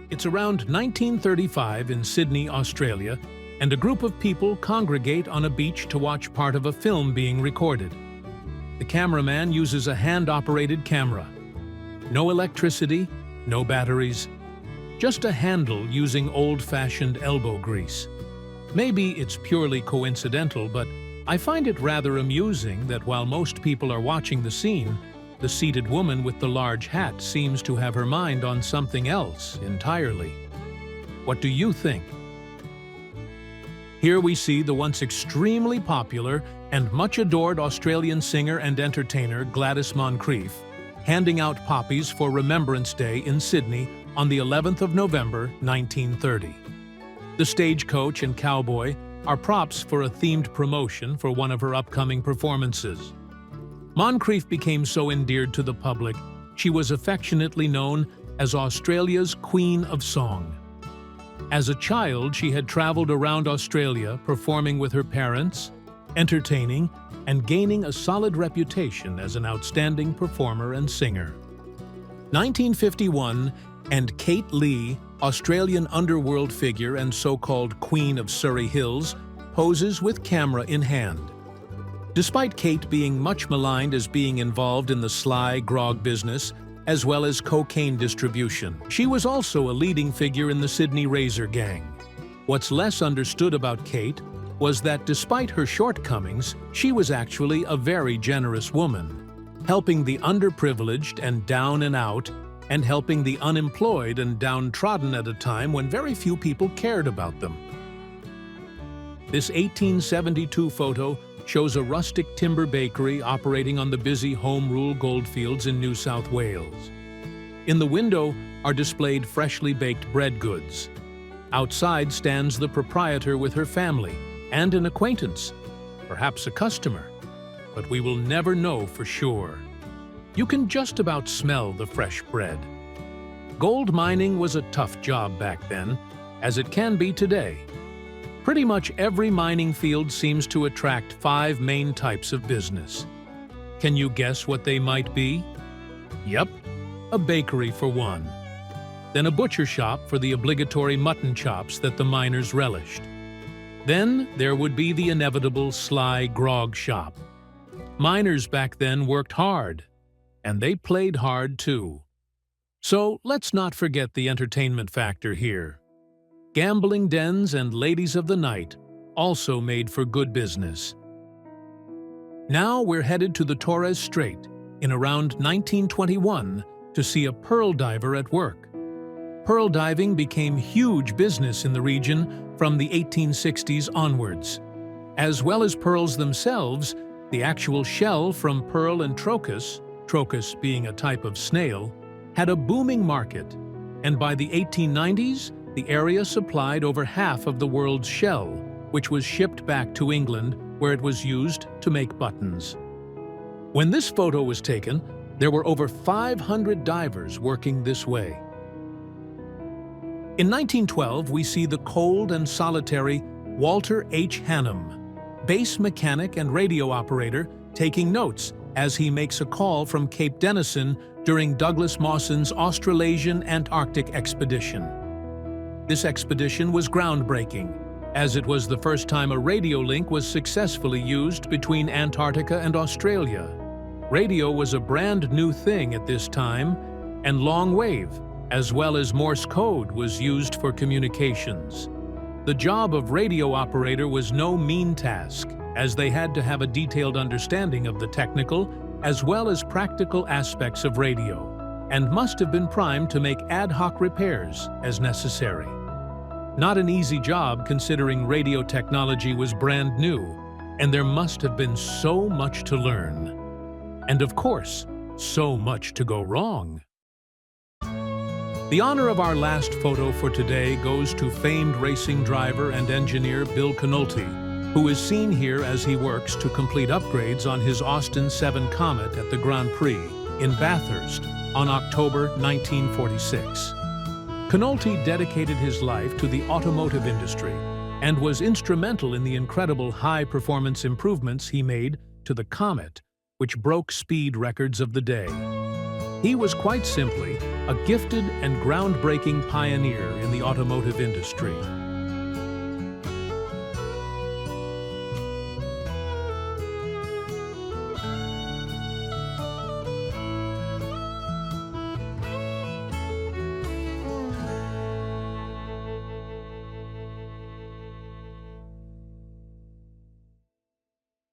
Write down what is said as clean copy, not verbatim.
It's around 1935 in Sydney, Australia, and a group of people congregate on a beach to watch part of a film being recorded. The cameraman uses a hand-operated camera. No electricity, no batteries, just a handle using old-fashioned elbow grease. Maybe it's purely coincidental, but I find it rather amusing that while most people are watching the scene, the seated woman with the large hat seems to have her mind on something else entirely. What do you think? Here we see the once extremely popular and much adored Australian singer and entertainer Gladys Moncrief handing out poppies for Remembrance Day in Sydney on the 11th of November, 1930. The stagecoach and cowboy are props for a themed promotion for one of her upcoming performances. Moncrief became so endeared to the public, she was affectionately known as Australia's Queen of Song. As a child, she had traveled around Australia performing with her parents, entertaining, and gaining a solid reputation as an outstanding performer and singer. 1951, and Kate Lee, Australian underworld figure and so-called Queen of Surrey Hills, poses with camera in hand. Despite Kate being much maligned as being involved in the sly grog business, as well as cocaine distribution, she was also a leading figure in the Sydney Razor Gang. What's less understood about Kate was that despite her shortcomings, she was actually a very generous woman, helping the underprivileged and down and out, and helping the unemployed and downtrodden at a time when very few people cared about them. This 1872 photo shows a rustic timber bakery operating on the busy Home Rule goldfields in New South Wales. In the window are displayed freshly baked bread goods. Outside stands the proprietor with her family and an acquaintance, perhaps a customer, but we will never know for sure. You can just about smell the fresh bread. Gold mining was a tough job back then, as it can be today. Pretty much every mining field seems to attract 5 main types of business. Can you guess what they might be? Yep, a bakery for one. Then a butcher shop for the obligatory mutton chops that the miners relished. Then there would be the inevitable sly grog shop. Miners back then worked hard, and they played hard too. So let's not forget the entertainment factor here. Gambling dens and ladies of the night also made for good business. Now we're headed to the Torres Strait in around 1921 to see a pearl diver at work. Pearl diving became huge business in the region from the 1860s onwards. As well as pearls themselves, the actual shell from pearl and trochus being a type of snail, had a booming market, and by the 1890s, the area supplied over half of the world's shell, which was shipped back to England, where it was used to make buttons. When this photo was taken, there were over 500 divers working this way. In 1912, we see the cold and solitary Walter H. Hannum, bass mechanic and radio operator, taking notes as he makes a call from Cape Denison during Douglas Mawson's Australasian Antarctic expedition. This expedition was groundbreaking, as it was the first time a radio link was successfully used between Antarctica and Australia. Radio was a brand new thing at this time, and long wave, as well as Morse code, was used for communications. The job of radio operator was no mean task, as they had to have a detailed understanding of the technical as well as practical aspects of radio, and must have been primed to make ad hoc repairs as necessary. Not an easy job considering radio technology was brand new, and there must have been so much to learn. And of course, so much to go wrong. The honor of our last photo for today goes to famed racing driver and engineer Bill Canolte, who is seen here as he works to complete upgrades on his Austin 7 Comet at the Grand Prix in Bathurst on October 1946. Canolte dedicated his life to the automotive industry and was instrumental in the incredible high-performance improvements he made to the Comet, which broke speed records of the day. He was quite simply a gifted and groundbreaking pioneer in the automotive industry.